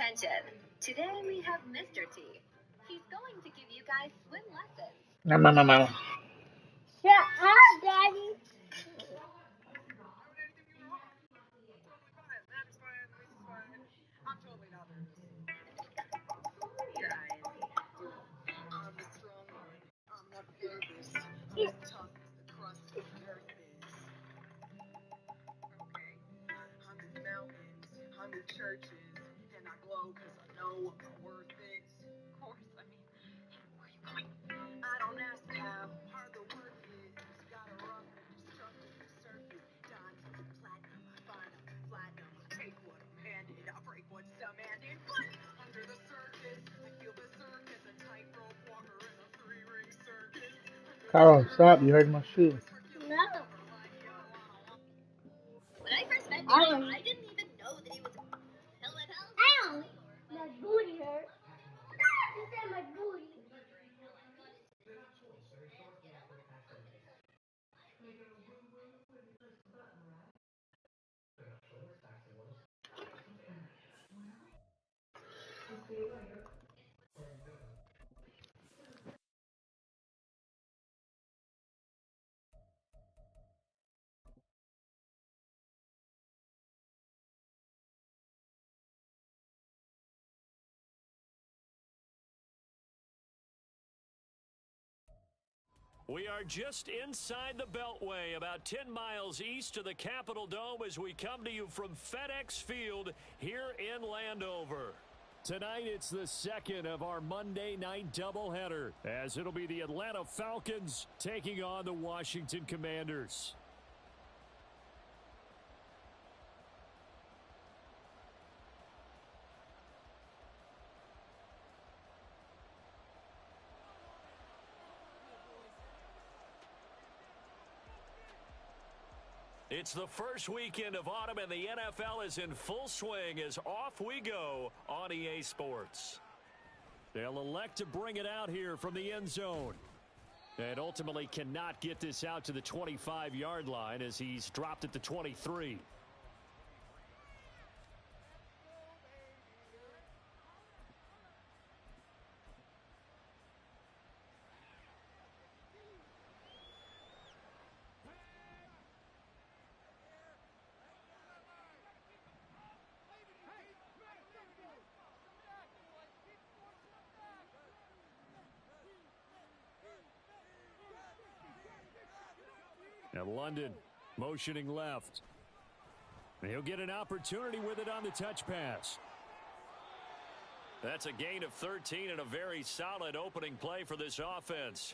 Attention. Today we have Mr. T. He's going to give you guys swim lessons. Mama. Shut up, Daddy. Churches and I glow because I know what my worth is. Of course, I mean, where you going? I don't ask how hard the work is. Got a rough and destructive surface. Diamond, platinum, I find I'm platinum. I take what I'm handed, I break what's demanded. But under the surface, I feel berserk as a tightrope walker in a three-ring circus. Carl, stop. You heard my shoe. No. When I first met him, I didn't even know that he was a Ow! My booty hurt. You said my booty. We are just inside the Beltway, about 10 miles east of the Capitol Dome as we come to you from FedEx Field here in Landover. Tonight, it's the second of our Monday night doubleheader, as it'll be the Atlanta Falcons taking on the Washington Commanders. It's the first weekend of autumn, and the NFL is in full swing as off we go on EA Sports. They'll elect to bring it out here from the end zone. And ultimately cannot get this out to the 25-yard line as he's dropped at the 23. And London motioning left. And he'll get an opportunity with it on the touch pass. That's a gain of 13 and a very solid opening play for this offense.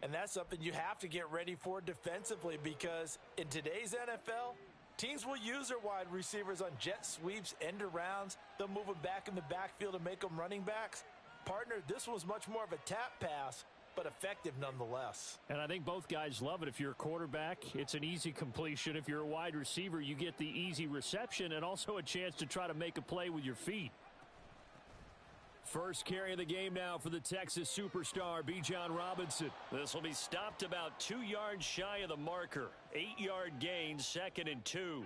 And that's something you have to get ready for defensively, because in today's NFL, teams will use their wide receivers on jet sweeps, end arounds. They'll move them back in the backfield and make them running backs. Partner, this was much more of a tap pass, but effective nonetheless. And I think both guys love it. If you're a quarterback, it's an easy completion. If you're a wide receiver, you get the easy reception and also a chance to try to make a play with your feet. First carry of the game now for the Texas superstar, Bijan Robinson. This will be stopped about 2 yards shy of the marker. 8-yard gain, 2nd and 2.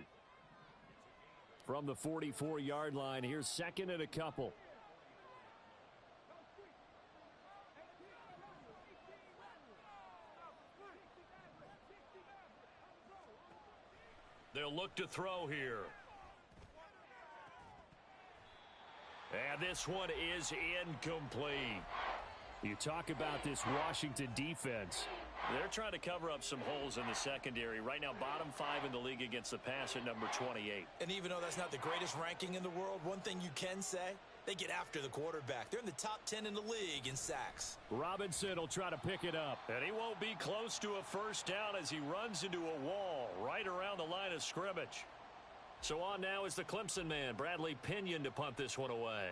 From the 44-yard line, here's 2nd and a couple. They'll look to throw here. And this one is incomplete. You talk about this Washington defense. They're trying to cover up some holes in the secondary. Right now, bottom 5 in the league against the pass at number 28. And even though that's not the greatest ranking in the world, one thing you can say, they get after the quarterback. They're in the top 10 in the league in sacks. Robinson will try to pick it up. And he won't be close to a first down as he runs into a wall right around the line of scrimmage. So on now is the Clemson man, Bradley Pinion, to punt this one away.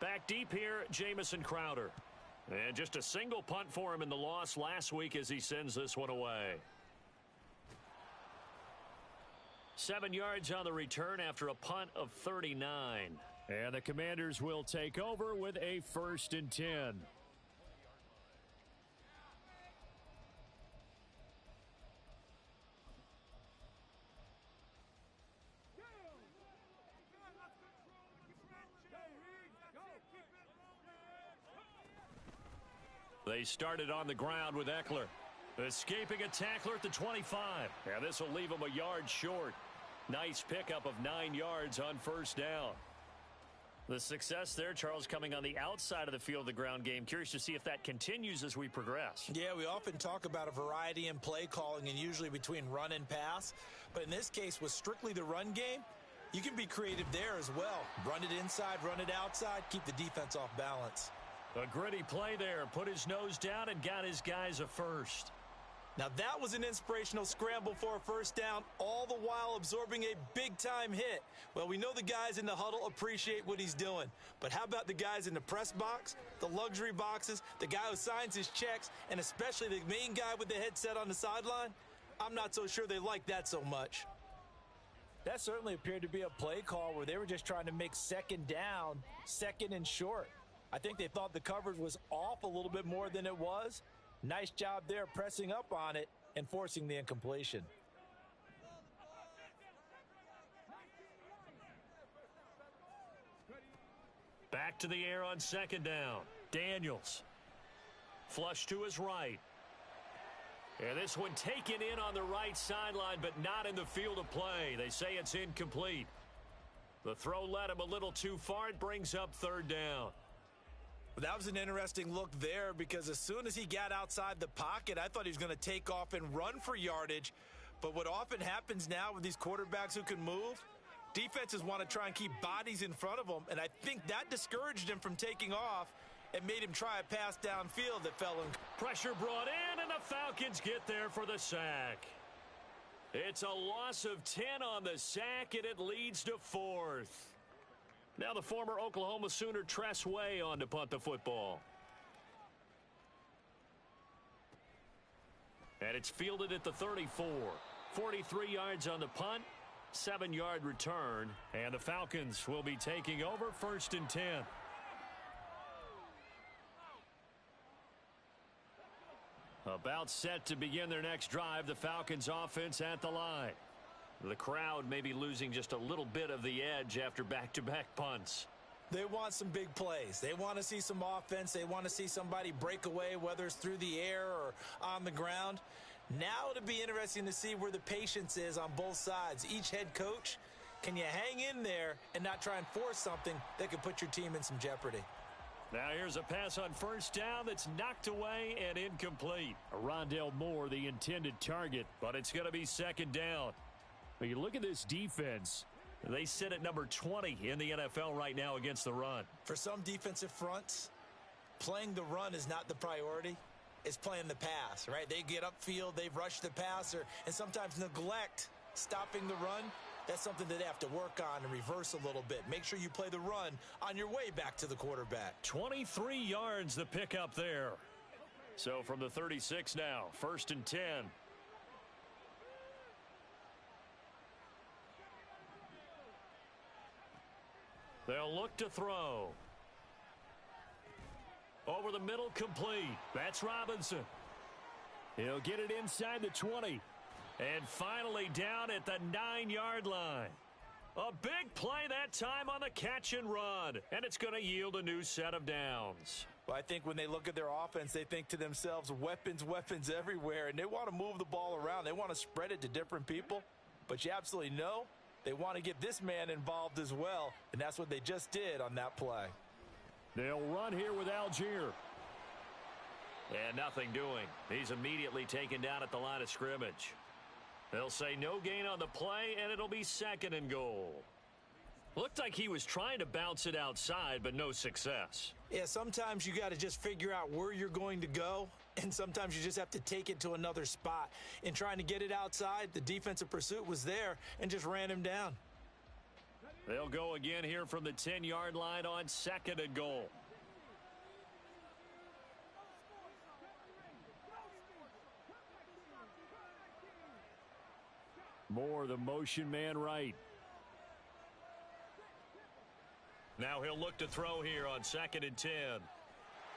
Back deep here, Jamison Crowder. And just a single punt for him in the loss last week as he sends this one away. 7 yards on the return after a punt of 39. And the Commanders will take over with a 1st and 10. They started on the ground with Eckler. Escaping a tackler at the 25. And this will leave him a yard short. Nice pickup of 9 yards on first down. The success there, Charles, coming on the outside of the field of the ground game. Curious to see if that continues as we progress. Yeah, we often talk about a variety in play calling and usually between run and pass. But in this case, with strictly the run game, you can be creative there as well. Run it inside, run it outside, keep the defense off balance. A gritty play there. Put his nose down and got his guys a first. Now that was an inspirational scramble for a first down, all the while absorbing a big-time hit. Well, we know the guys in the huddle appreciate what he's doing. But how about the guys in the press box, the luxury boxes, the guy who signs his checks, and especially the main guy with the headset on the sideline? I'm not so sure they like that so much. That certainly appeared to be a play call where they were just trying to make second down, second and short. I think they thought the coverage was off a little bit more than it was. Nice job there pressing up on it and forcing the incompletion. Back to the air on second down. Daniels. Flush to his right. And this one taken in on the right sideline, but not in the field of play. They say it's incomplete. The throw led him a little too far. It brings up third down. That was an interesting look there because as soon as he got outside the pocket, I thought he was going to take off and run for yardage. But what often happens now with these quarterbacks who can move, defenses want to try and keep bodies in front of them, and I think that discouraged him from taking off and made him try a pass downfield that fell in. Pressure brought in, and the Falcons get there for the sack. It's a loss of 10 on the sack, and it leads to fourth. Now the former Oklahoma Sooner Tress Way on to punt the football. And it's fielded at the 34. 43 yards on the punt, 7-yard return, and the Falcons will be taking over first and 10. About set to begin their next drive, the Falcons offense at the line. The crowd may be losing just a little bit of the edge after back-to-back punts. They want some big plays. They want to see some offense. They want to see somebody break away, whether it's through the air or on the ground. Now it'll be interesting to see where the patience is on both sides. Each head coach, can you hang in there and not try and force something that could put your team in some jeopardy? Now here's a pass on first down that's knocked away and incomplete. Rondale Moore, the intended target, but it's going to be second down. When you look at this defense, they sit at number 20 in the NFL right now against the run. For some defensive fronts, playing the run is not the priority. It's playing the pass, right? They get upfield, they rush the passer, and sometimes neglect stopping the run. That's something that they have to work on and reverse a little bit. Make sure you play the run on your way back to the quarterback. 23 yards the pickup there. So from the 36 now, first and 10. They'll look to throw. Over the middle, complete. That's Robinson. He'll get it inside the 20. And finally down at the 9-yard line. A big play that time on the catch and run. And it's going to yield a new set of downs. Well, I think when they look at their offense, they think to themselves, weapons, weapons everywhere. And they want to move the ball around. They want to spread it to different people. But you absolutely know they want to get this man involved as well. And that's what they just did on that play. They'll run here with Algier. And nothing doing. He's immediately taken down at the line of scrimmage. They'll say no gain on the play, and it'll be second and goal. Looked like he was trying to bounce it outside, but no success. Yeah, sometimes you got to just figure out where you're going to go, and sometimes you just have to take it to another spot. In trying to get it outside, the defensive pursuit was there and just ran him down. They'll go again here from the 10-yard line on second and goal. Moore, the motion man right. Now he'll look to throw here on second and 10.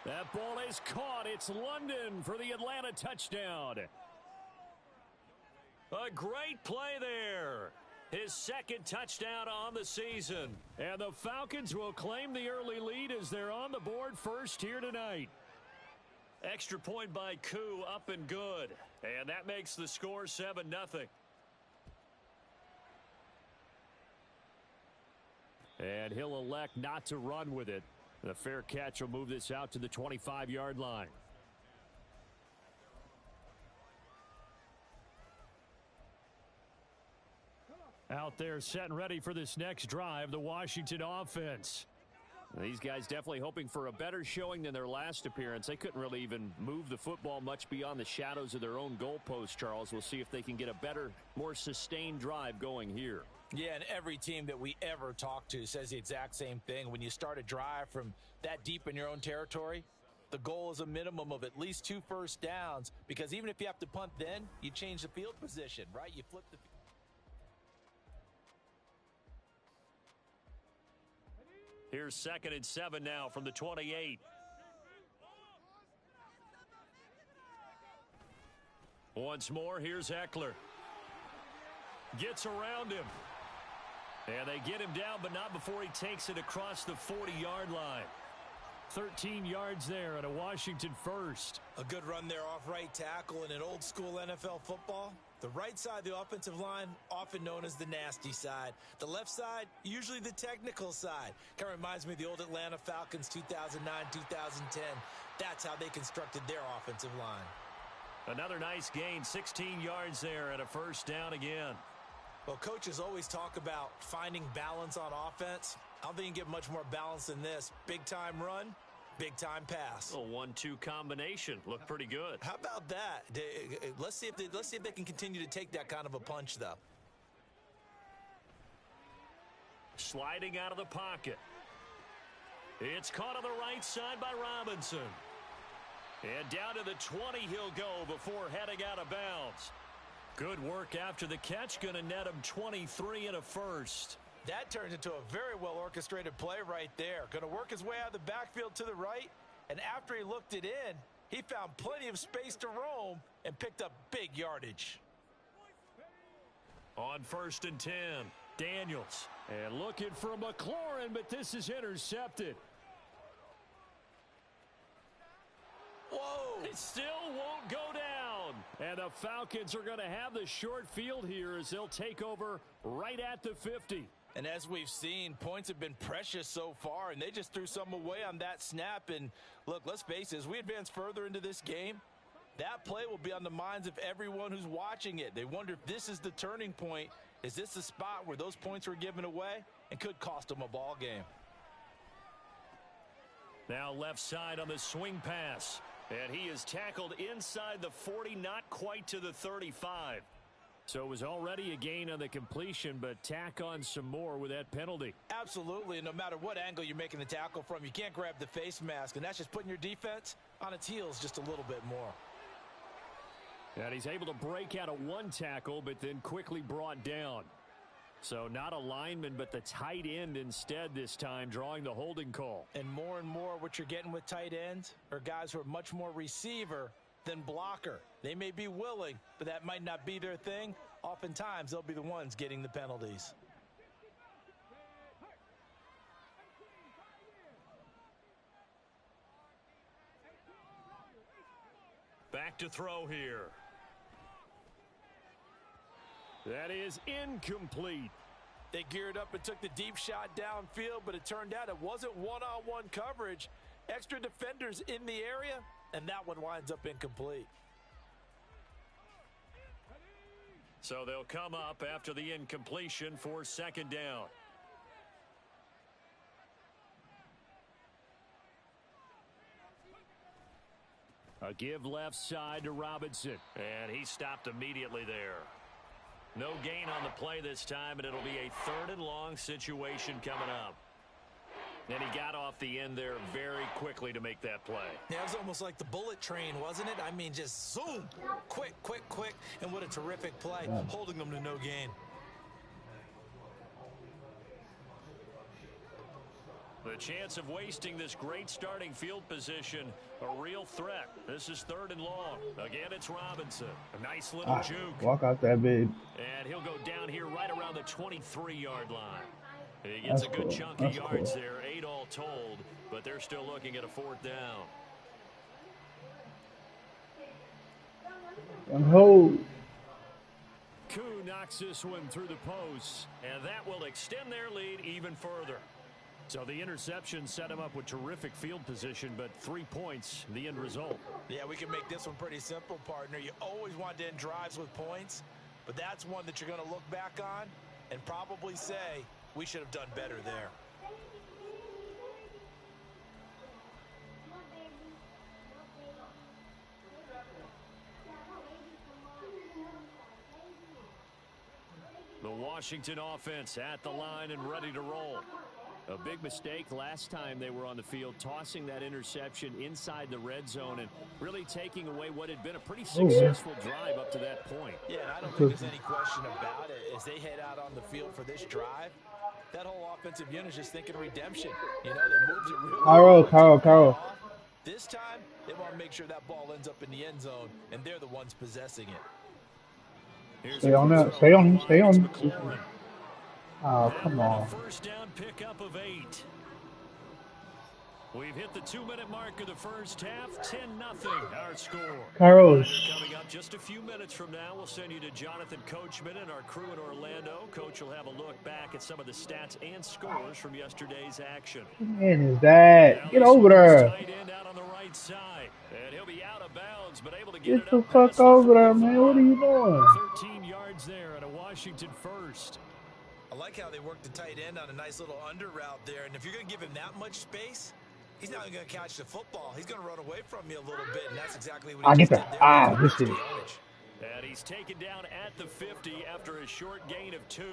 That ball is caught. It's London for the Atlanta touchdown. A great play there. His second touchdown on the season. And the Falcons will claim the early lead as they're on the board first here tonight. Extra point by Koo, up and good. And that makes the score 7-0. And he'll elect not to run with it. The fair catch will move this out to the 25-yard line. Out there set and ready for this next drive, the Washington offense. These guys definitely hoping for a better showing than their last appearance. They couldn't really even move the football much beyond the shadows of their own goalpost, Charles. We'll see if they can get a better, more sustained drive going here. Yeah, and every team that we ever talk to says the exact same thing. When you start a drive from that deep in your own territory, the goal is a minimum of at least 2 first downs, because even if you have to punt then, you change the field position, right? You flip the field. Here's 2nd and 7 now from the 28. Once more, here's Eckler. Gets around him. And they get him down, but not before he takes it across the 40-yard line. 13 yards there and a Washington first. A good run there off right tackle in an old-school NFL football. The right side of the offensive line, often known as the nasty side. The left side, usually the technical side. Kind of reminds me of the old Atlanta Falcons 2009, 2010. That's how they constructed their offensive line. Another nice gain, 16 yards there and a first down again. Well, coaches always talk about finding balance on offense. I don't think you can get much more balance than this. Big-time run, big-time pass. A 1-2 combination. Looked pretty good. How about that? Let's see if they can continue to take that kind of a punch, though. Sliding out of the pocket. It's caught on the right side by Robinson. And down to the 20 he'll go before heading out of bounds. Good work after the catch. Going to net him 23 and a first. That turns into a very well-orchestrated play right there. Going to work his way out of the backfield to the right. And after he looked it in, he found plenty of space to roam and picked up big yardage. On 1st and 10, Daniels. And looking for McLaurin, but this is intercepted. Whoa! It still won't go down. And the Falcons are going to have the short field here as they'll take over right at the 50. And as we've seen, points have been precious so far, and they just threw some away on that snap. And look, let's face it, as we advance further into this game, that play will be on the minds of everyone who's watching it. They wonder if this is the turning point. Is this the spot where those points were given away and could cost them a ball game? Now left side on the swing pass. And he is tackled inside the 40, not quite to the 35. So it was already a gain on the completion, but tack on some more with that penalty. Absolutely, and no matter what angle you're making the tackle from, you can't grab the face mask, and that's just putting your defense on its heels just a little bit more. And he's able to break out of one tackle, but then quickly brought down. So not a lineman, but the tight end instead this time, drawing the holding call. And more what you're getting with tight ends are guys who are much more receiver than blocker. They may be willing, but that might not be their thing. Oftentimes, they'll be the ones getting the penalties. Back to throw here. That is incomplete. They geared up and took the deep shot downfield, but it turned out it wasn't one-on-one coverage. Extra defenders in the area, and that one winds up incomplete. So they'll come up after the incompletion for 2nd down. A give left side to Robinson. And he stopped immediately there. No gain on the play this time, and it'll be a 3rd and long situation coming up. And he got off the end there very quickly to make that play. Yeah, it was almost like the bullet train, wasn't it? I mean, just zoom, quick, and what a terrific play, holding them to no gain. The chance of wasting this great starting field position, a real threat. This is 3rd and long. Again, it's Robinson. A nice little juke. Walk out that big. And he'll go down here right around the 23-yard line. He gets a good chunk of yards there, 8 all told, but they're still looking at a 4th down. And hold. Koo knocks this one through the post, and that will extend their lead even further. So the interception set him up with terrific field position, but 3 points, the end result. Yeah, we can make this one pretty simple, partner. You always want to end drives with points, but that's one that you're going to look back on and probably say, we should have done better there. The Washington offense at the line and ready to roll. A big mistake last time they were on the field, tossing that interception inside the red zone and really taking away what had been a pretty successful drive up to that point. Yeah, and I don't think there's any question about it. As they head out on the field for this drive, that whole offensive unit is just thinking redemption. You know, they moved it really Carl. This time, they want to make sure that ball ends up in the end zone, and they're the ones possessing it. Stay on that. Stay on him. Oh, come on. First down pickup of 8. We've hit the 2-minute mark of the first half. 10-0 our score. Carlos. Coming up just a few minutes from now, we'll send you to Jonathan Coachman and our crew in Orlando. Coach will have a look back at some of the stats and scores from yesterday's action. Man, is that? Get over there. Tight end out on the right side, and he'll be out of bounds, but able to get the fuck over there, man. What are you doing? 13 yards there at a Washington first. I like how they worked the tight end on a nice little under route there, and if you're going to give him that much space, he's not going to catch the football. He's going to run away from you a little bit, and that's exactly what he just did there. This is. And he's taken down at the 50 after a short gain of 2.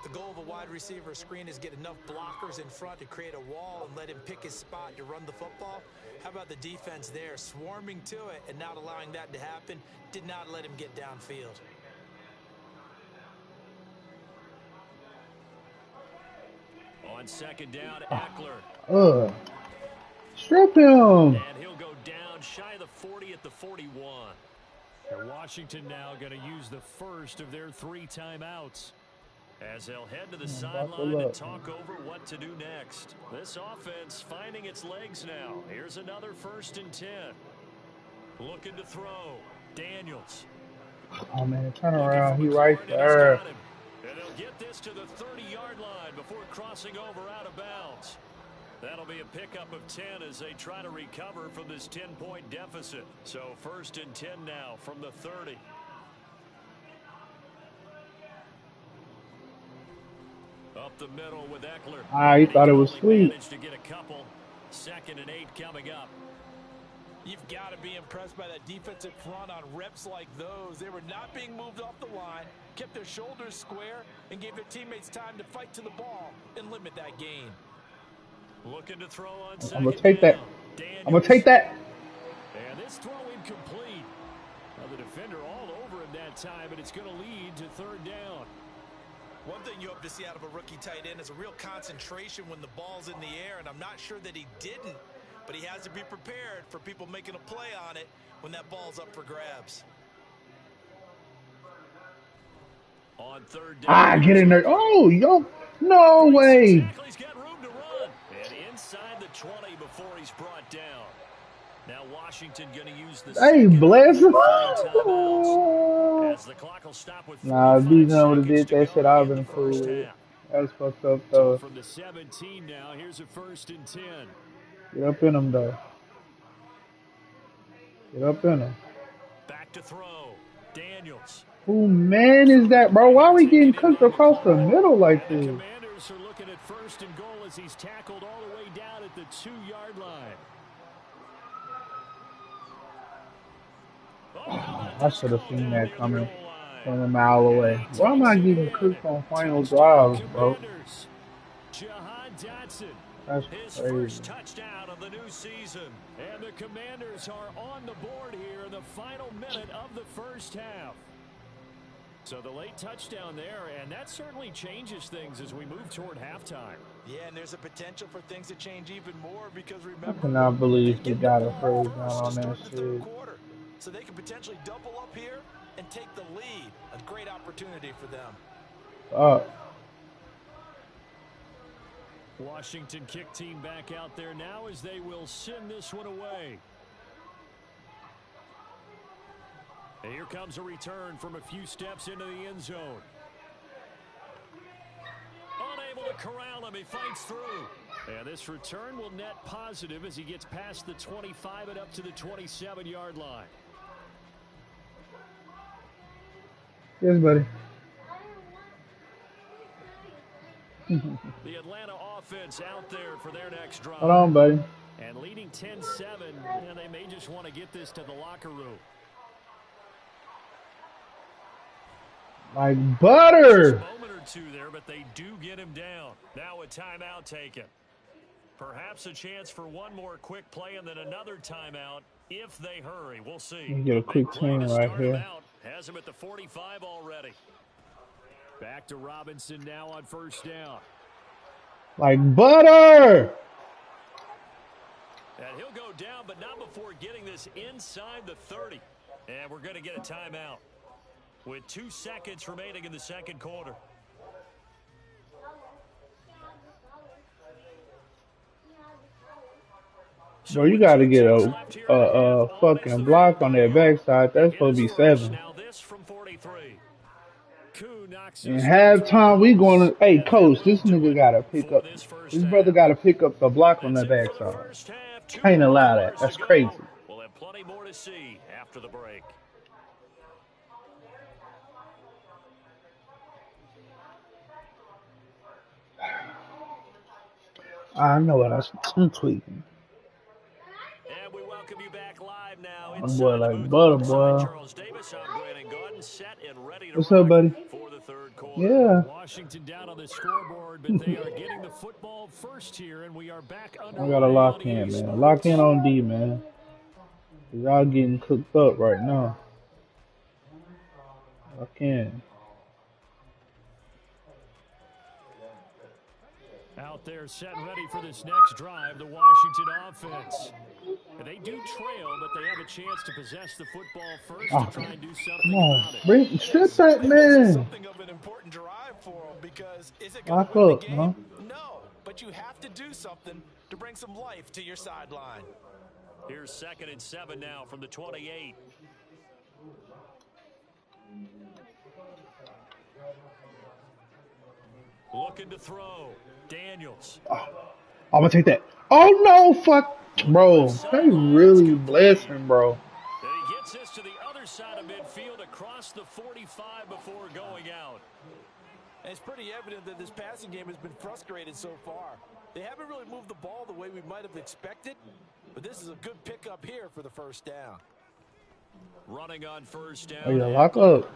The goal of a wide receiver screen is get enough blockers in front to create a wall and let him pick his spot to run the football. How about the defense there, swarming to it and not allowing that to happen? Did not let him get downfield. On second down, Eckler. Strip him. And he'll go down shy of the 40 at the 41. And Washington now going to use the first of their 3 timeouts, as they'll head to the sideline to talk over what to do next. This offense finding its legs now. Here's another 1st and 10. Looking to throw. Daniels. Oh, man, turn around. He right there. And they'll get this to the 30-yard line before crossing over out of bounds. That'll be a pickup of 10 as they try to recover from this 10-point deficit. So 1st and 10 now from the 30. Up the middle with Eckler. He thought it was sweet. Managed to get a couple. 2nd and 8 coming up. You've got to be impressed by that defensive front on reps like those. They were not being moved off the line, kept their shoulders square, and gave their teammates time to fight to the ball and limit that gain. Looking to throw on I'm going to take that. I'm going to take that. And this throw incomplete. Now the defender all over him that time, but it's going to lead to 3rd down. One thing you hope to see out of a rookie tight end is a real concentration when the ball's in the air, and I'm not sure that he didn't. But he has to be prepared for people making a play on it when that ball's up for grabs. On 3rd down. Get in there. Oh, yo. No way. He's got room to run. And inside the 20 before he's brought down. Now Washington going to use the Hey, bless him. As the clock will stop with Nah, if Bijan would have did that shit, I would have been cool with it. That was fucked up, though. So from the 17 now, here's a 1st and 10. Get up in him, though. Get up in him. Back to throw. Daniels. Who man is that, bro? Why are we getting cooked across the middle like this? The Commanders are looking at 1st and goal as he's tackled all the way down at the 2-yard line. I should have seen that coming from a mile away. Why am I getting cooked on final drives, bro? That's his crazy. First touchdown of the new season. And the Commanders are on the board here in the final minute of the first half. So the late touchdown there, and that certainly changes things as we move toward halftime. Yeah, and there's a potential for things to change even more because remember, I cannot believe he got a first down on that shit. So they can potentially double up here and take the lead. A great opportunity for them. Washington kick team back out there now as they will send this one away. And here comes a return from a few steps into the end zone. Unable to corral him, he fights through. And this return will net positive as he gets past the 25 and up to the 27-yard line. Yes, buddy. The Atlanta offense out there for their next drive. Hold on, buddy. And leading 10-7, and they may just want to get this to the locker room. Like butter. Just a moment or two there, but they do get him down. Now a timeout taken. Perhaps a chance for one more quick play and then another timeout if they hurry. We'll see. You get a quick swing right here. Has him at the 45 already. Back to Robinson now on first down. Like butter. And he'll go down, but not before getting this inside the 30. And we're going to get a timeout with 2 seconds remaining in the second quarter. Bro, you got to get a fucking block on that backside. That's supposed to be 7. Now this from 43. In halftime, we going to. Hey, coach, this nigga got to pick up. This brother got to pick up the block on the backside. Can't allow that. That's crazy. We'll have plenty more to see after the break. I know what I'm tweaking. And we welcome you back live now. My boy like butter, boy. Charles Davis, I'm Brandon Gordon, set and ready to What's up, buddy? For the third quarter. Yeah. Washington down on the scoreboard, but they are getting the football first here, and we are back under. I gotta lock in, man. Lock in on D, man. Y'all getting cooked up right now. Lock in. Out there set and ready for this next drive, the Washington offense. And they do trail, but they have a chance to possess the football first to try and do something about it. Bring strip that man. Something of an important drive for them because is it Lock going to win up, the game? huh? No, but you have to do something to bring some life to your sideline. Here's 2nd and 7 now from the 28. Looking to throw. Daniels. I'm gonna take that. Oh no, fuck, bro. They really blessing, bro. And he gets this to the other side of midfield across the 45 before going out. And it's pretty evident that this passing game has been frustrated so far. They haven't really moved the ball the way we might have expected, but this is a good pickup here for the first down. Running on first down. Oh yeah, lock up,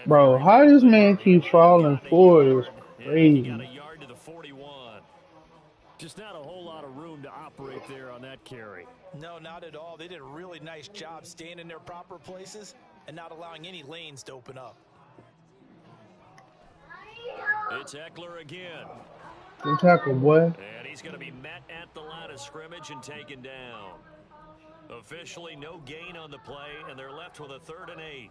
bro. How this man keep falling forward is crazy. Got a yard to the 41. Just not a whole lot of room to operate there on that carry. No, not at all. They did a really nice job staying in their proper places and not allowing any lanes to open up. It's Eckler again. Good tackle, boy. And he's going to be met at the line of scrimmage and taken down. Officially no gain on the play, and they're left with a 3rd and 8.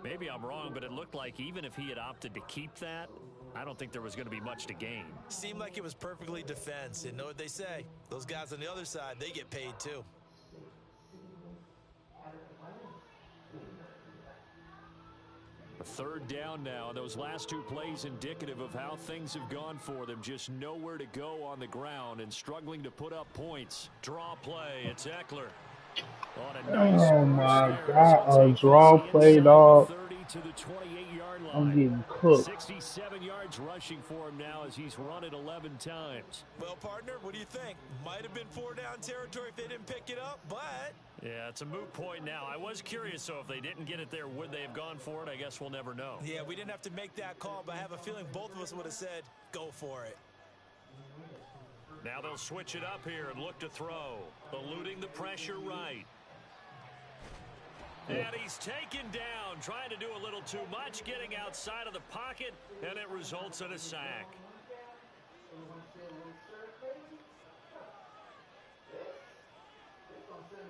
Maybe I'm wrong, but it looked like even if he had opted to keep that, I don't think there was going to be much to gain. Seemed like it was perfectly defense. And know what they say? Those guys on the other side, they get paid too. A 3rd down now. Those last 2 plays indicative of how things have gone for them. Just nowhere to go on the ground and struggling to put up points. Draw play. It's Eckler. Oh my God, a draw play, dog. To the 28-yard line. I'm getting cooked. 67 yards rushing for him now as he's run it 11 times. Well, partner, what do you think? Might have been 4-down territory if they didn't pick it up, but... Yeah, it's a moot point now. I was curious, so if they didn't get it there, would they have gone for it? I guess we'll never know. Yeah, we didn't have to make that call, but I have a feeling both of us would have said, go for it. Now they'll switch it up here and look to throw. Eluding the pressure right. And he's taken down, trying to do a little too much, getting outside of the pocket, and it results in a sack.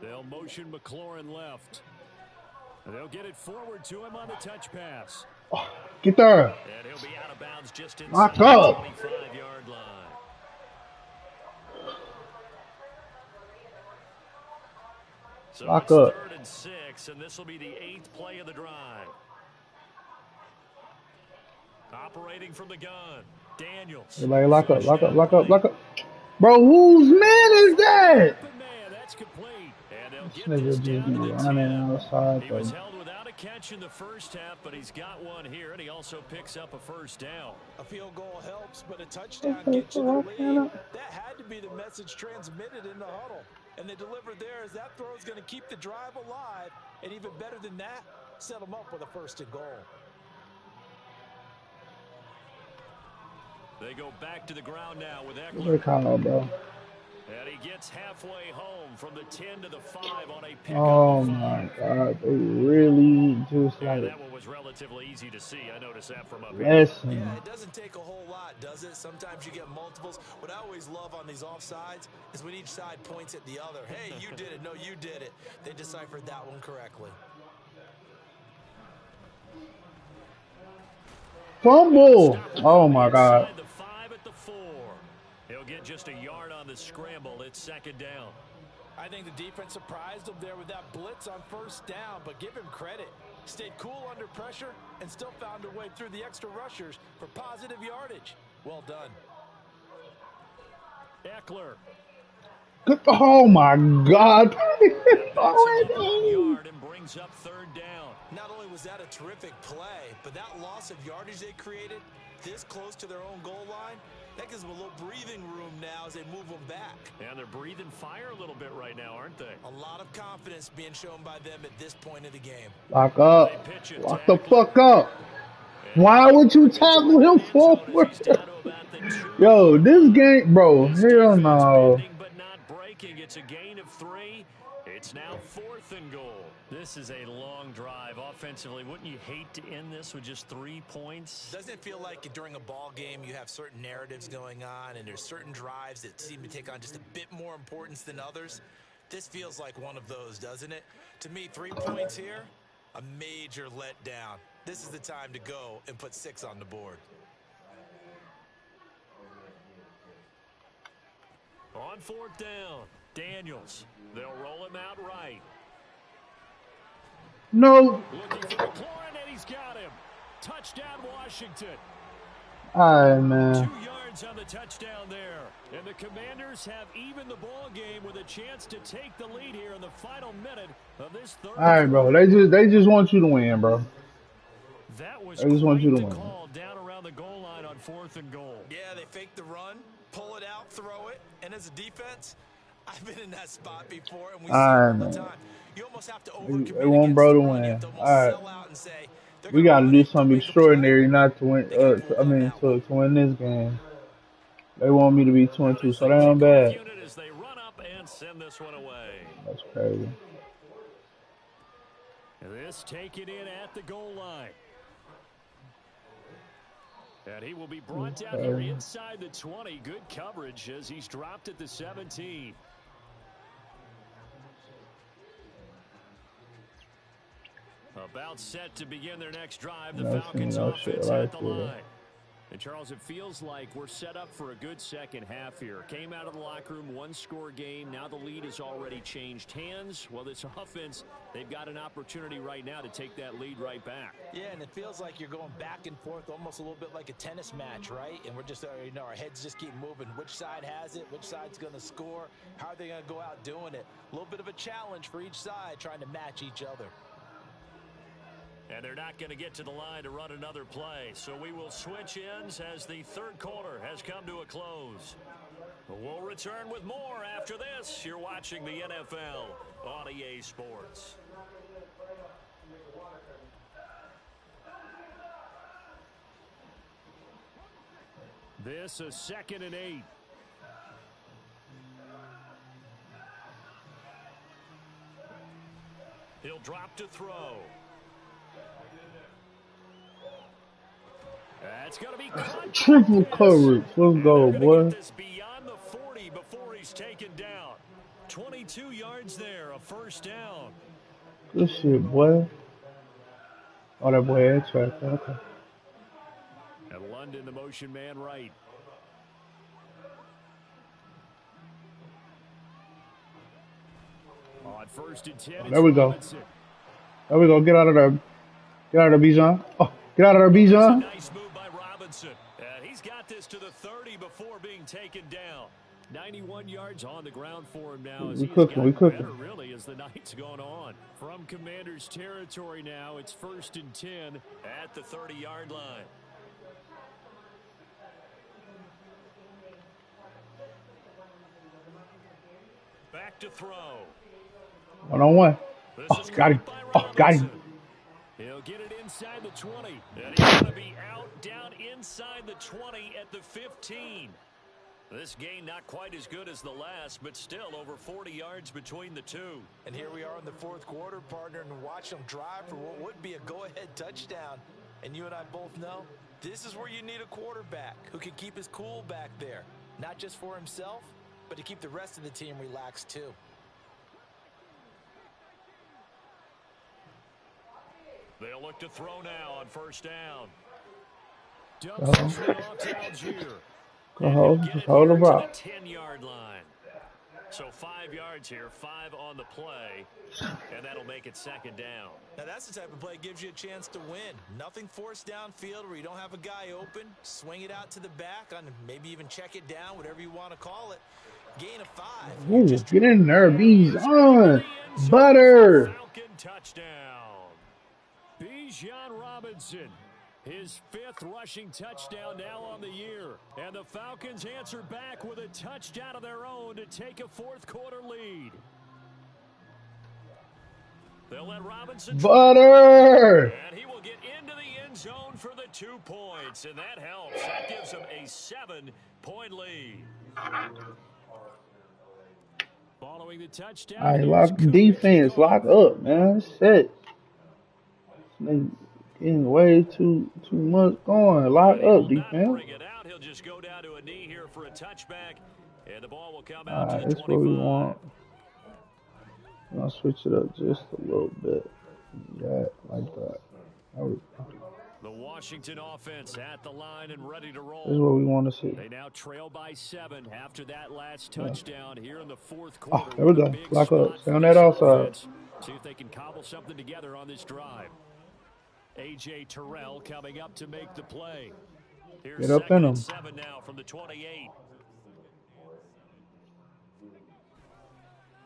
They'll motion McLaurin left. And they'll get it forward to him on the touch pass. Oh, get there. And he'll be out of bounds just inside Lock the up. 25-yard line. So Lock it's up. 3rd and 6. 6, and this will be the 8th play of the drive. Operating from the gun, Daniels. Everybody lock up, lock up, lock up, lock up. Bro, whose man is that? Man, that's complete. And they'll This get this nigga just down be to the running 10. outside. He was held without a catch in the first half, but he's got one here, and he also picks up a first down. A field goal helps, but a touchdown gets you the lead. That had to be the message transmitted in the huddle. And they delivered there as that throw is going to keep the drive alive. And even better than that, set them up with a 1st and goal. They go back to the ground now with Eckler. What they call it, bro? And he gets halfway home from the 10 to the 5 on a pickup. Oh my God, they really just like. That one was relatively easy to see. I noticed that from up here. Listen. Yeah, it doesn't take a whole lot, does it? Sometimes you get multiples. What I always love on these offsides is when each side points at the other. Hey, you did it. No, you did it. They deciphered that one correctly. Fumble! Oh my God. The 5 at the 4. He'll get just a yard on the scramble. It's 2nd down. I think the defense surprised him there with that blitz on 1st down, but give him credit. Stayed cool under pressure and still found a way through the extra rushers for positive yardage. Well done. Eckler. Oh my God. Yard and brings up 3rd down. Not only was that a terrific play, but that loss of yardage they created this close to their own goal line, that gives them a little breathing room now as they move them back. And they're breathing fire a little bit right now, aren't they? A lot of confidence being shown by them at this point of the game. Lock up. Lock the fuck up. Why would you tackle him forward? Yo, this game, bro, hell no. But not breaking. It's a gain of 3. It's now 4th and goal. This is a long drive offensively. Wouldn't you hate to end this with just 3 points? Doesn't it feel like during a ball game you have certain narratives going on and there's certain drives that seem to take on just a bit more importance than others? This feels like one of those, doesn't it? To me, 3 points here, a major letdown. This is the time to go and put 6 on the board. On 4th down, Daniels. They'll roll him out right. No. Looking for McLaurin, and he's got him. Touchdown, Washington. All right, man. 2 yards on the touchdown there. And the Commanders have even the ball game with a chance to take the lead here in the final minute of this 3rd. All right, bro. They just want you to win, bro. That was I just want you to win. Call down around the goal line on 4th and goal. Yeah, they fake the run, pull it out, throw it, and as a defense, I've been in that spot before, and we see it all the time. You almost have to overcommit. They want bro to win. All right. We got to do something extraordinary not to win. To win this game. They want me to be 2-2, so they ain't bad. As they run up and send this one away. That's crazy. This taken in at the goal line. And he will be brought down here inside the 20. Good coverage as he's dropped at the 17. About set to begin their next drive. The Falcons offense at the line. And, Charles, it feels like we're set up for a good second half here. Came out of the locker room, 1-score game. Now the lead has already changed hands. Well, this offense, they've got an opportunity right now to take that lead right back. Yeah, and it feels like you're going back and forth almost a little bit like a tennis match, right? And we're just, our heads just keep moving. Which side has it? Which side's going to score? How are they going to go out doing it? A little bit of a challenge for each side trying to match each other. And they're not going to get to the line to run another play. So we will switch ends as the 3rd quarter has come to a close. We'll return with more after this. You're watching the NFL on EA Sports. This is 2nd and 8. He'll drop to throw. That's going to be triple coverage. Let's go, boy. This beyond the 40 before he's taken down. 22 yards there, a 1st down. Good shit, boy. Oh, that boy X right there. Okay. And London, the motion man right. On 1st and 10. There we go. There we go. Get out of there. Get out of there, Bijan. Oh, get out of there, That's a Bijan. nice move by Robinson. And he's got this to the 30 before being taken down. 91 yards on the ground for him now as We he's cooking. We gotten better, cooking. really, as the night's gone on. From Commander's territory now, it's 1st and 10 at the 30-yard line. Back to throw. 1-on-1. This Oh, is got him. caught by Oh, got him. Robinson. He'll get it inside the 20. And he's going to be out down inside the 20 at the 15. This game not quite as good as the last, but still over 40 yards between the two. And here we are in the fourth quarter, partner, and watch them drive for what would be a go-ahead touchdown. And you and I both know this is where you need a quarterback who can keep his cool back there. Not just for himself, but to keep the rest of the team relaxed too. They'll look to throw now on 1st down. Go Dumps it off to Algier. hold. Just hold the rock. 10-yard line. So 5 yards here, 5 on the play, and that'll make it 2nd down. Now that's the type of play that gives you a chance to win. Nothing forced downfield where you don't have a guy open. Swing it out to the back, on maybe even check it down, whatever you want to call it. Gain of 5. Ooh, get in there, Bijan. Butter. Falcon touchdown. Bijan Robinson. His 5th rushing touchdown now on the year. And the Falcons answer back with a touchdown of their own to take a 4th quarter lead. They'll let Robinson Butter. and he will get into the end zone for the 2 points. And that helps. That gives him a 7-point lead. Following the touchdown. All right, lock defense. Lock up, man. Shit. Getting way too much going. Lock up, defense. Bring it out. He'll just go down to a knee here for a touchback, and the ball will come out to the 25. That's what we want. I'll switch it up just a little bit. Yeah, like that. The Washington offense at the line and ready to roll. This is what we want to see. They now trail by 7 after that last touchdown here in the 4th quarter. Oh, there we go. Lock up. Stay on that outside. See if they can cobble something together on this drive. A.J. Terrell coming up to make the play. Here's Get up in them. 7 now from the 28.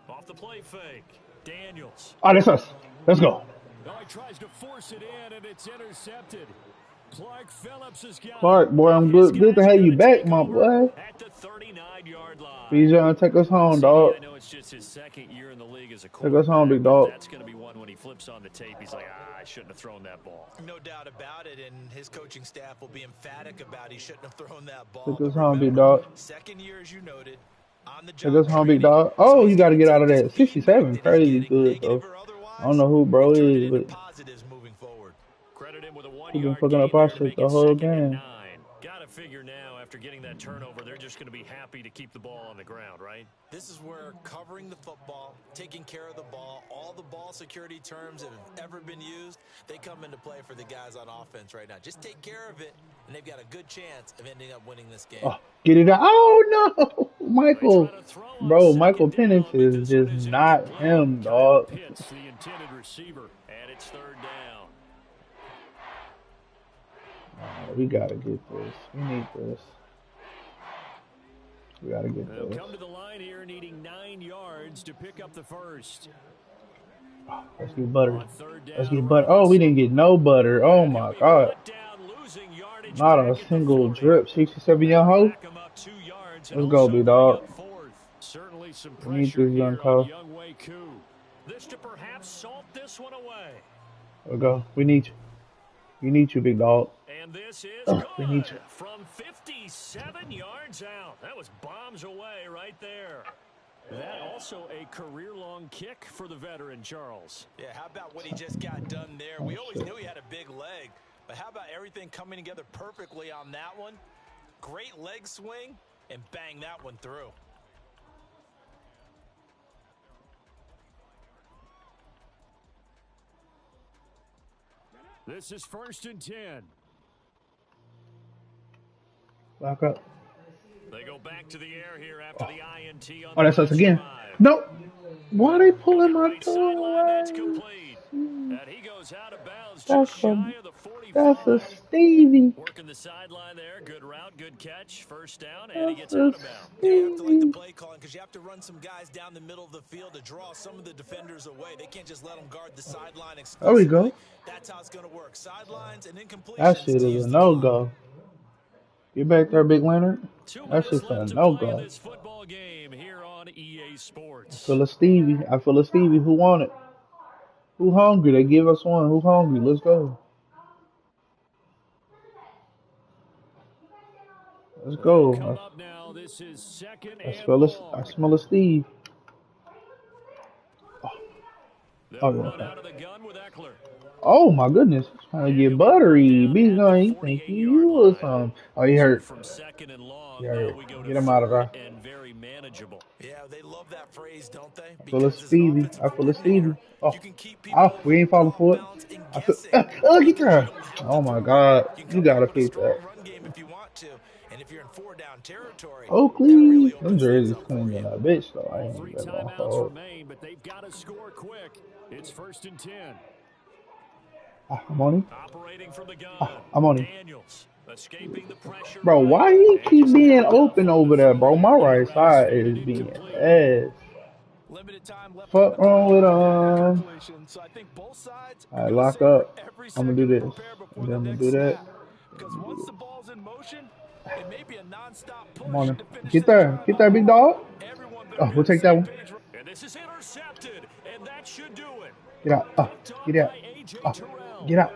Off the play fake. Daniels. Oh, that's us. Let's go. Now he tries to force it in, and it's intercepted. Clark Phillips has got Clark, boy, I'm good to have you back, my boy. At the 39-yard line. Bijan, take us home, dog. I know it's just his 2nd year in the league as a Take us home, big dog. That's going to be one when he flips on the tape. He's like, I shouldn't have thrown that ball. No doubt about it, and his coaching staff will be emphatic about he shouldn't have thrown that ball. Take us home, big dog. 2nd year, as you noted, on the Take job. us home, big dog. Oh, you got to get out of that. 67, crazy good, though. I don't know who bro is, but Credit him with a he been 1-yard fucking up gain our there to shit make the it whole 2nd and game. 9. Gotta figure now, after getting that turnover, they're just going to be happy to keep the ball on the ground, right? This is where covering the football, taking care of the ball, all the ball security terms that have ever been used, they come into play for the guys on offense right now. Just take care of it, and they've got a good chance of ending up winning this game. Oh, get it out. Oh, no. Michael. Bro, Michael Penix is just not him, dog. Pitts, the intended receiver, and it's 3rd down. We got to get this. We need this. We got to get They'll this. come to the line here needing 9 yards to pick up the first. Let's get butter. On 3rd down, Let's get butter. Oh, we didn't get no butter. Oh, my God. losing yardage Not back a at the single 40. drip. 67 young hoe. Back 'em up 2 yards and Let's go, also big dog. bring up 4th. Certainly some We need pressure this young here cuz. on Young Wei Koo. This to perhaps salt this one away. Let's go. We need you. We need you, big dog. And this is We need good you. from 57 yards out. That was bombs away right there. That also a career-long kick for the veteran, Charles. Yeah, how about what he just got done there? We always knew he had a big leg, but how about everything coming together perfectly on that one? Great leg swing, and bang that one through. This is 1st and 10. Lock up. They go back to the air here after the INT on Oh, that's the us again. drive. Nope. Why they pulling my Right sideline, that's toe away? complete. And he goes out of bounds just That's a shy of the that's a 45. Stevie. Working the sideline there. Good route, good catch. First down, and he That's gets a out of bounds. Yeah, you have to like the Stevie. play calling because you have to run some guys down the middle of the field to draw some of the defenders away. They can't just let them guard the sideline There we exclusively. go. That's how it's going to work. Sidelines and That incompletions shit to is use a the no clock. go. Get back there, Big Leonard. 2 That minutes shit's a left to no play in go. this football game here on EA I Sports. feel a Stevie. I feel a Stevie. Who want it? Who hungry? They give us one. Who hungry? Let's go. Let's They'll go. come up now. This is second I and smell a, I long. smell a Steve. Oh, They'll yeah. run Okay. out of the gun with Eckler. Oh my goodness. Trying to And get he'll be brought buttery. down B's at the gonna he think he 48-yard was line. some. Oh, he So hurt. from second and He long, now hurt. we go to Get him out of 3rd there. and very manageable. Yeah, they love that phrase, don't they? I feel a Because as an Stevie. offensive I feel a coordinator, Stevie. Oh. you can keep Oh, people we ain't bit falling off for it. balance and I feel. guessing Look at because you that. don't have to Oh my throw it. God. You can You come up gotta with a pick strong that. run game if you want to. And if you're in 4-down territory, that Oakley. really Them opens things jerseys up for clean you. than a bitch though. I All ain't 3 even gonna timeouts hold. remain, but they've got to score quick. It's 1st and 10. Ah, I'm on him. Operating from the Ah, gun, I'm on him. Daniels escaping the pressure Bro, right, why he and keep just being not enough open on the over there, throw bro? there My to get right around his side feet is and being incomplete. ass. Limited time left on Fuck the wrong clock with after that him. incompletion. So I think both sides are Alright, going to lock savor up. every I'm gonna do second to this. prepare before And then the I'm gonna next do that. snap. Because once the ball's in motion, it may be a nonstop I'm push on him. to finish Get this there. drive Get there, off. big dog. Everyone better Oh, be we'll on the take that same one. page. And this is intercepted, and that should do it. Get out. Picked Get off out. by A.J. Oh, Terrell. get out.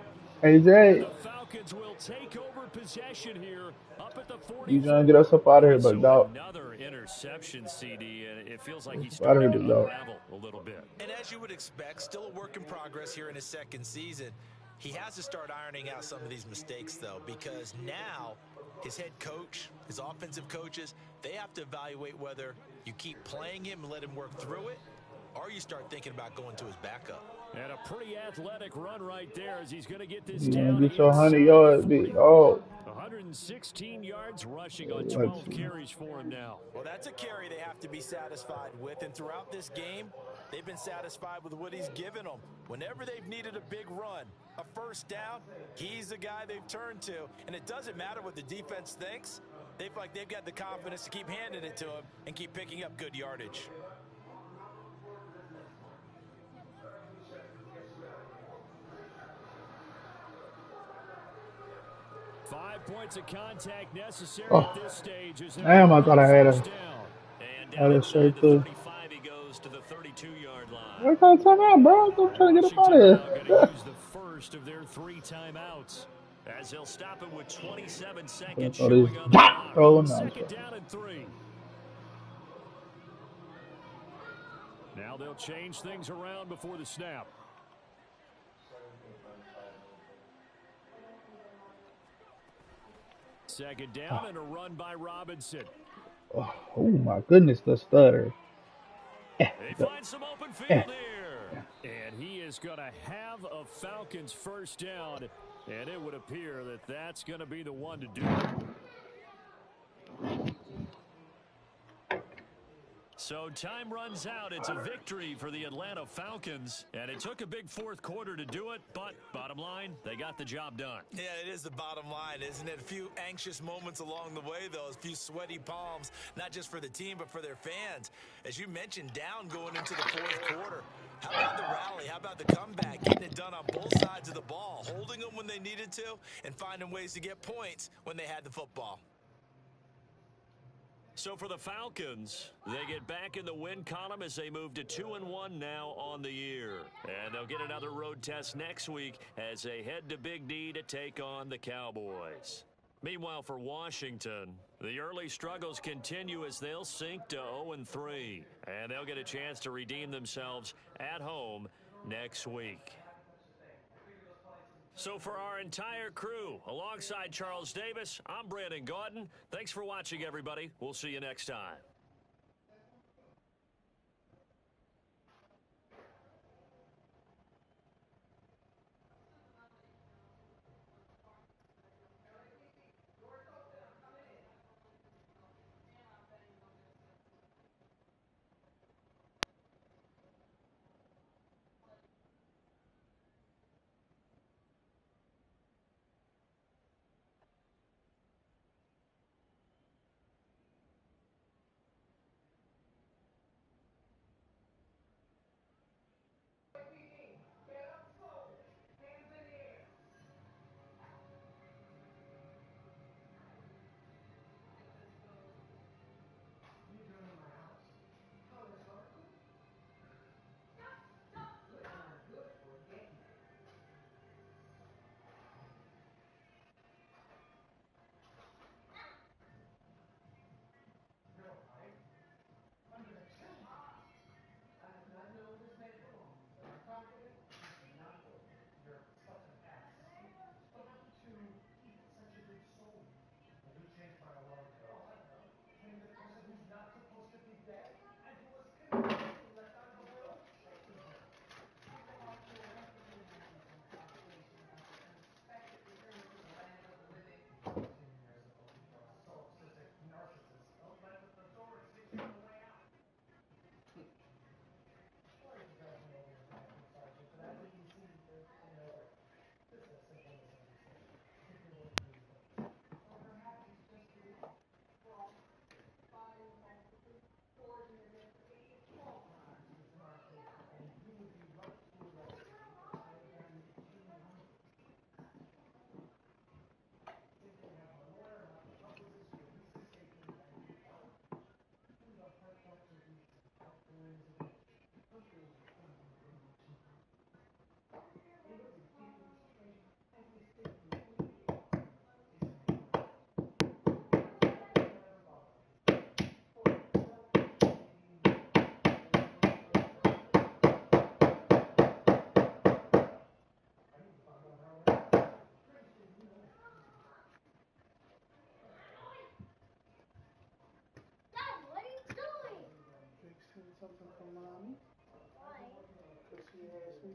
And AJ. the Falcons will take over possession here up at the You trying to get 44. us up out of here, big So dog. another interception, CD, and it feels like Get he's us up out of here, starting to big dog. unravel a little bit. And as you would expect, still a work in progress here in his second season. He has to start ironing out some of these mistakes, though, because now his head coach, his offensive coaches, they have to evaluate whether you keep playing him and let him work through it, or you start thinking about going to his backup. And a pretty athletic run right there as he's going to get this You gonna down get your 100 inside the yards, 40. big dog. 116 yards rushing on Let's 12 see. carries for him now. Well, that's a carry they have to be satisfied with. And throughout this game, they've been satisfied with what he's given them. Whenever they've needed a big run, a first down, he's the guy they've turned to. And it doesn't matter what the defense thinks. They feel like they've got the confidence to keep handing it to him and keep picking up good yardage. Five points of contact necessary Oh, at this stage as they'll damn, I go thought on I had first a down. And had down a inside straight the through. 35, he goes to the 32-yard line. What kind of timeout, bro? I'm trying to get up out Washington now of going to here. use the first of their 3 timeouts as they'll stop it with 27 I seconds thought it was showing on the clock. oh, no, Second sorry. down and 3. Now they'll change things around before the snap. Second down and a run by Robinson. Oh my goodness, the stutter. They find some open field here. And he is going to have a Falcons first down. And it would appear that that's going to be the one to do it. So time runs out. It's a victory for the Atlanta Falcons. And it took a big fourth quarter to do it. But bottom line, they got the job done. Yeah, it is the bottom line, isn't it? A few anxious moments along the way, though. A few sweaty palms, not just for the team, but for their fans. As you mentioned, down going into the fourth quarter. How about the rally? How about the comeback? Getting it done on both sides of the ball. Holding them when they needed to and finding ways to get points when they had the football. So for the Falcons, they get back in the win column as they move to 2-1 now on the year. And they'll get another road test next week as they head to Big D to take on the Cowboys. Meanwhile, for Washington, the early struggles continue as they'll sink to 0-3. And they'll get a chance to redeem themselves at home next week. So for our entire crew, alongside Charles Davis, I'm Brandon Gaudin. Thanks for watching, everybody. We'll see you next time.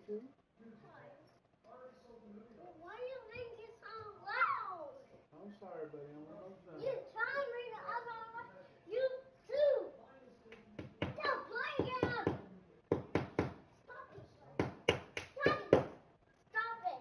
Why you make it so loud? I'm sorry, buddy. I'm almost done. You try to make it loud. You too. Stop playing it. Stop it. Daddy, stop it.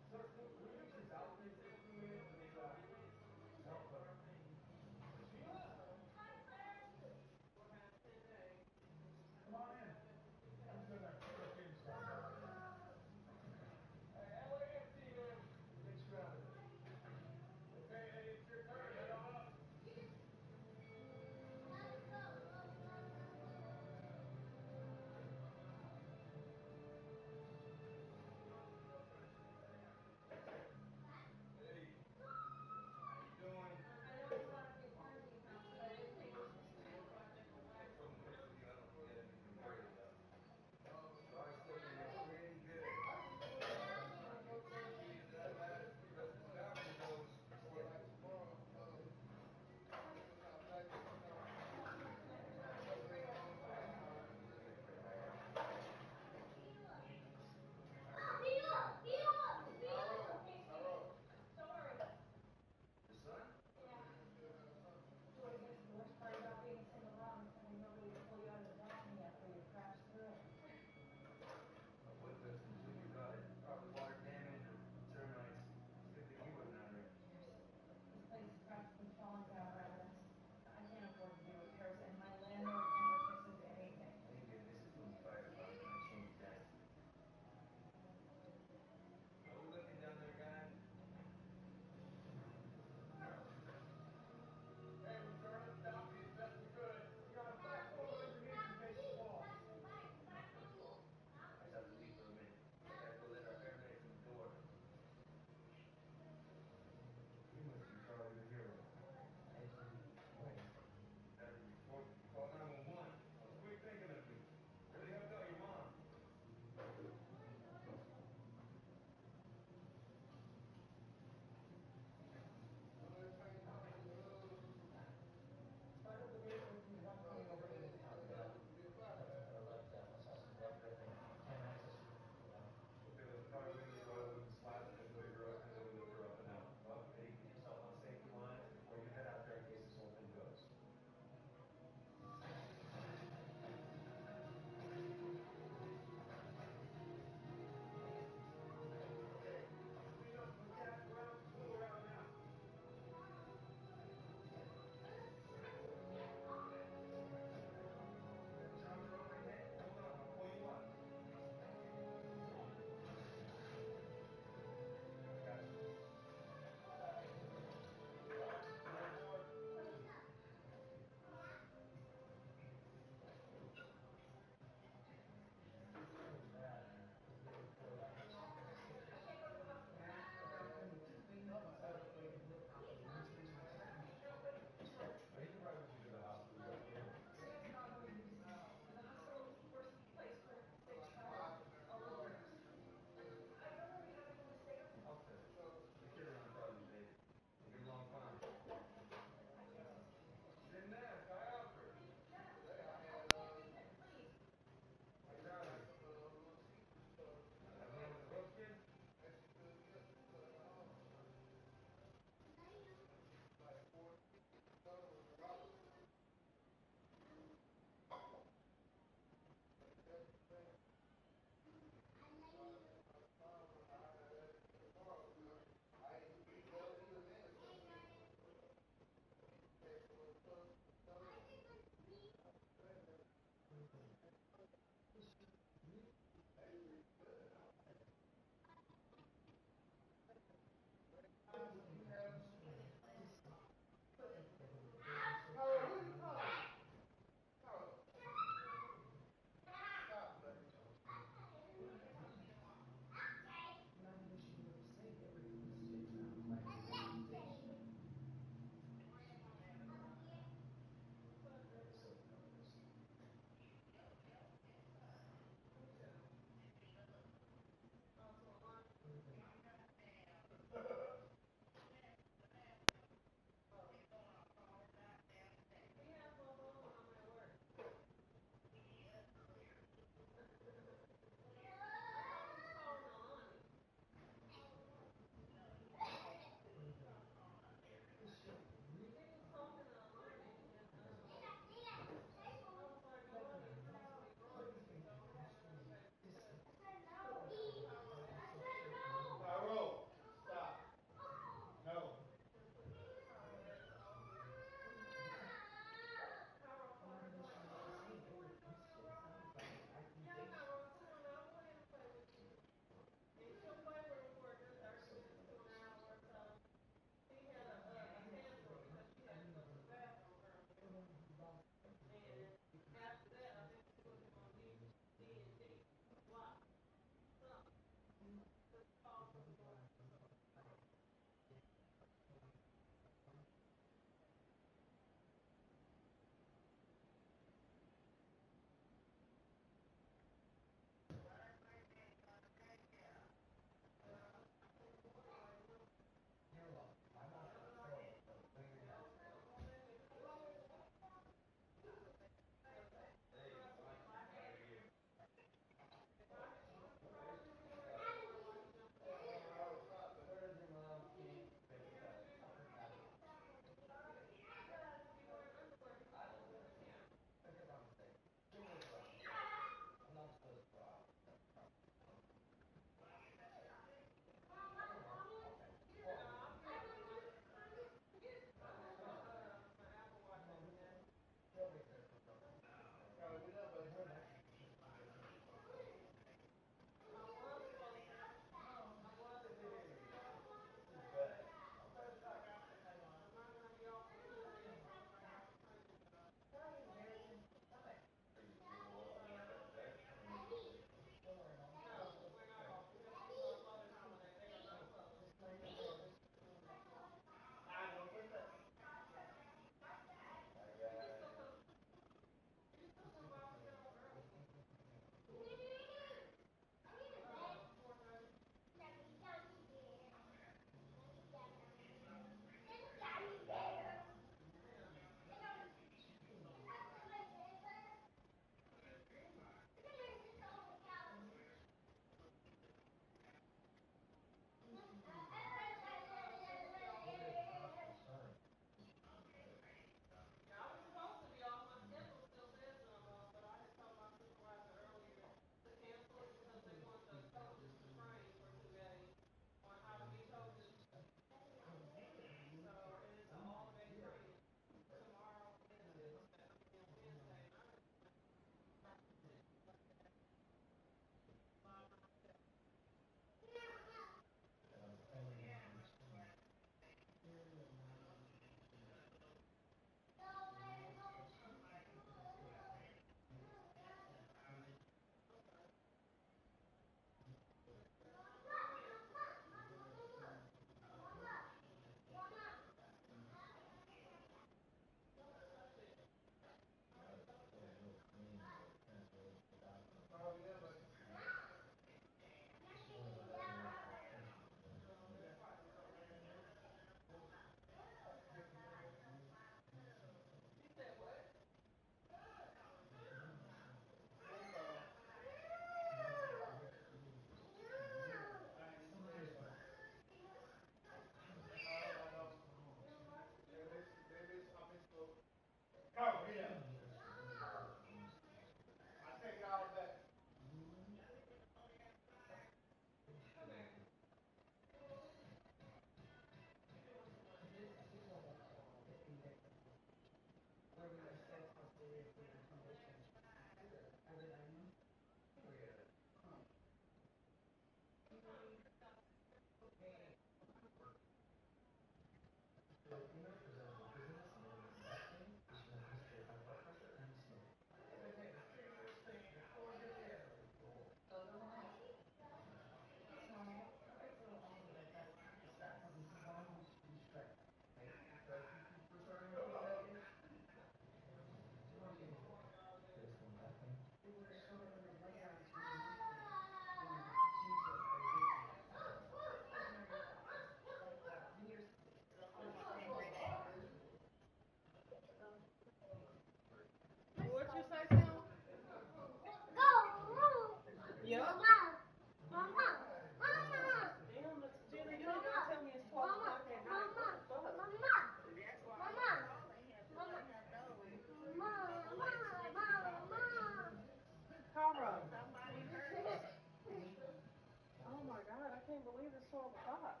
12 o'clock.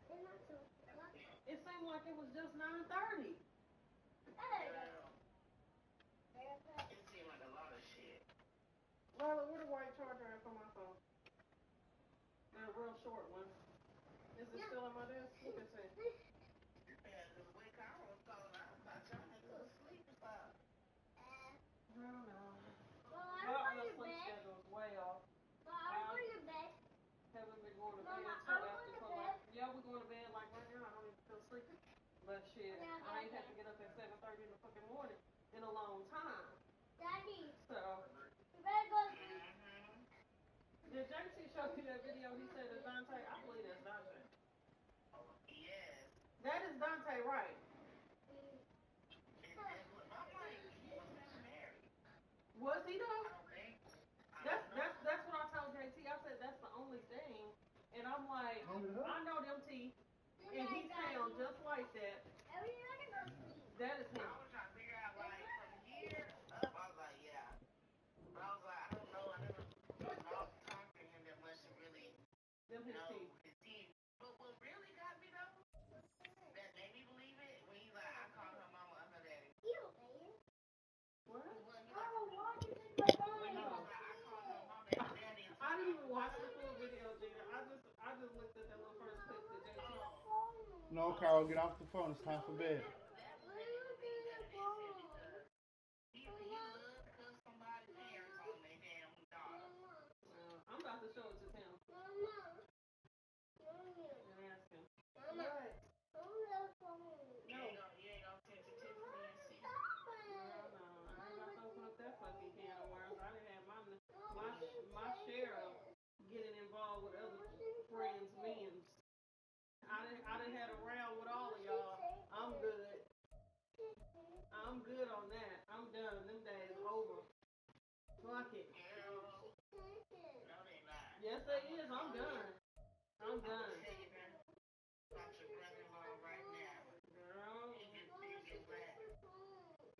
It's not 12 o'clock. It seemed like it was just 9:30. It seemed like a lot of shit. Lila, where the white charger at for my phone? They're a real short one. Is it still on my desk? Look and see. Yeah, because the way Carl was calling, I was about trying to go to sleep or something. No, no. Well, Well, I'm the going to sleep bed. schedule's way off. Well, I'm going to bed. Haven't been going to bed Mama, till I'm after going to for bed. like, yeah, we're going to bed like right now. I don't even feel sleepy. But shit, Yeah, I ain't had to get up at 7:30 in the fucking morning in a long time. Daddy, So, you better go to sleep. did JT show you that video? He said it's Dante. I believe that's Dante. Yes. That is Dante, right? I'm like, he wasn't married. Was he though? I don't think. That's what I told JT. I said that's the only thing. And I'm like, I know them teeth. And he sounds just like that. Everybody go to sleep. That is him. I was trying to figure out, like, from here up, I was like, yeah. But I was like, I don't know. I never talked to him that much to really Them his know teeth. his teeth. But what really got me, though, that made me believe it, when he's like, I called her mama her daddy. You man. What? When he Oh, like, why did you take my when he phone? was like, I called her mama and her daddy. I didn't even watch the full video, Gina. I just looked at that little first clip that JT. No, Carl, get off the phone. It's time for bed. That was making me believe that it is him because he loves to cuss somebody's parents on their damn daughter. I'm about to show it to Tim Mama. and ask him. Mama. What? You ain't gonna send it to Tiffany and see. No, I ain't about to open up that fucking can of worms. I done had my share of getting involved with other friends' men's. I done had a round with all of y'all. I'm good. I'm good on that. I'm done. Them days over. Fuck it. No, they not. Yes, they is. I'm done. I'm done. I'm telling you, man, about your brother-in-law right now. Girl. He get wet.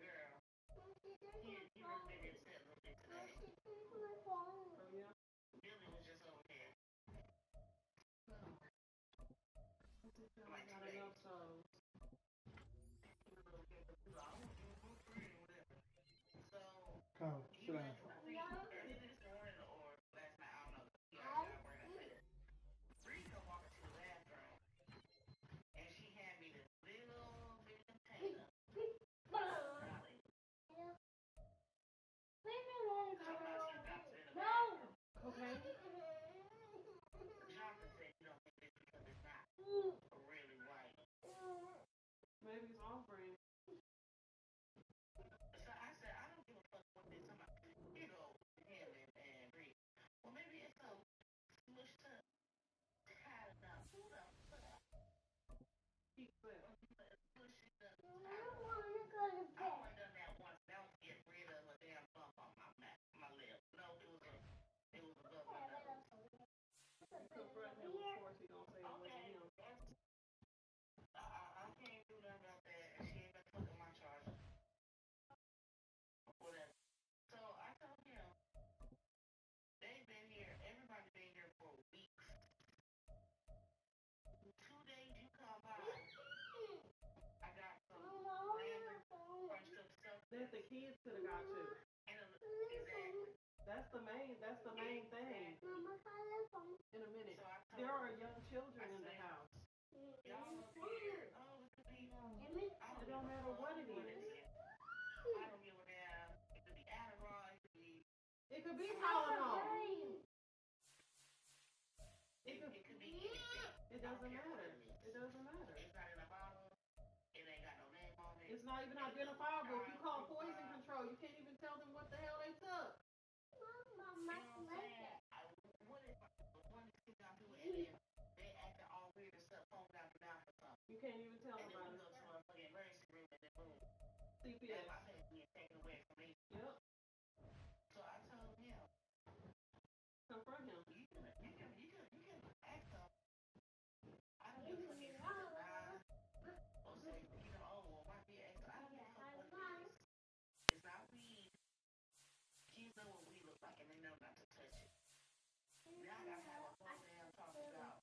Girl. He really made it upset a little bit today. Oh, yeah? Billy was just over there. Like Not 2 days. enough souls. So, Carl, he sit down. left, I think, early this morning or last night, I don't know. He got out where I said, Bree come walking to the bathroom, and she had me this little bit container. Golly. Somebody stepped out in the bathroom. Okay. Jonathan said he don't think it's because it's not really white. Maybe it's off brand. So I said, I don't give a fuck what this somebody. Here go him and Bree. Well, maybe it's so smushed up, tied enough. Who the fuck? Keep it. Push it up, tied enough. I only done that once. That was to get rid of a damn bump on my lip. No, it was above my nose. Confront him, of course, he gonna say it wasn't Okay, him. I can't do nothing about that. And she ain't been fucking my charger. Whatever. So I told him, they've been here, everybody been here for weeks. 2 days you come by, I got some random bunched up stuff That the kids could have got to. exactly. That's the main thing. In a minute. So I told There are young children in the house. y'all up here, oh, it could be, It don't matter what it is. I don't give a damn. It could be Adderall, It could be Tylenol. it could be anything. It doesn't matter. It doesn't matter. It's not in a bottle. It ain't got no name on it. It's not even identifiable. If you call poison control, you can't even tell them what the hell they took. You know what I'm saying? What if one thing I do and then they acting all weird and stuff, phone down the mouth or something. You can't even tell And them then we about go it. to a fucking emergency room and then boom. CPS. And my pay being taken away from me. Yep. So I told him, Confront him. you can ask him. I don't give a fuck if he's a nine. Or say, oh, well, my kid asked, I don't give a fuck what it is. It's not weed. Kids know what weed looks like and they know not to touch it. Now I gotta have a whole damn talk about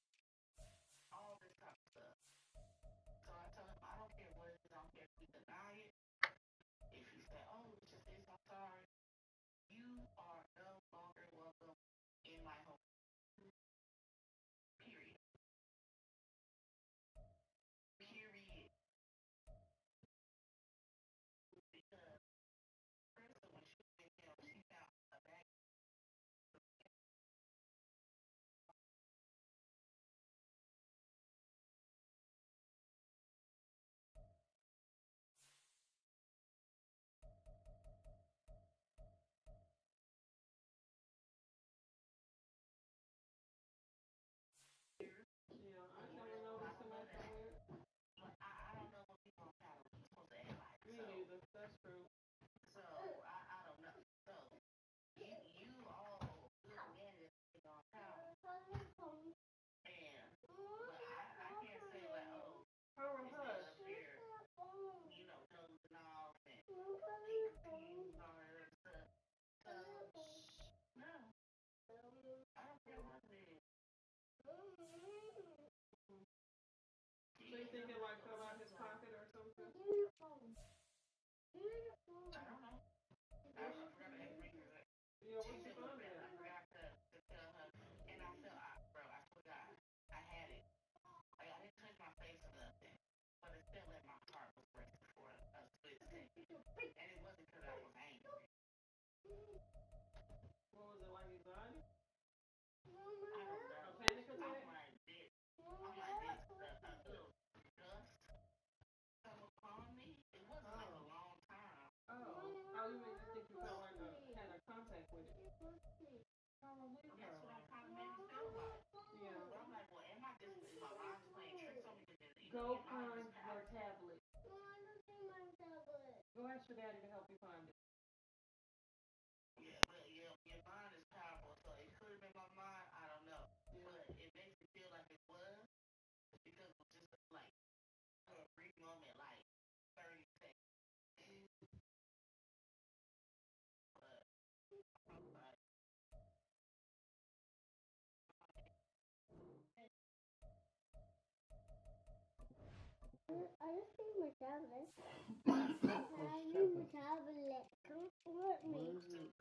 think it like fell out his pocket or something? Yeah, what you found it at? What was it, like anxiety? A panic attack? Oh, you mean you think you felt like had a contact with it? Probably so. Yeah. Go find your tablet. Go ask your daddy to help you find it. I just need my tablet. I need my tablet. Come with me.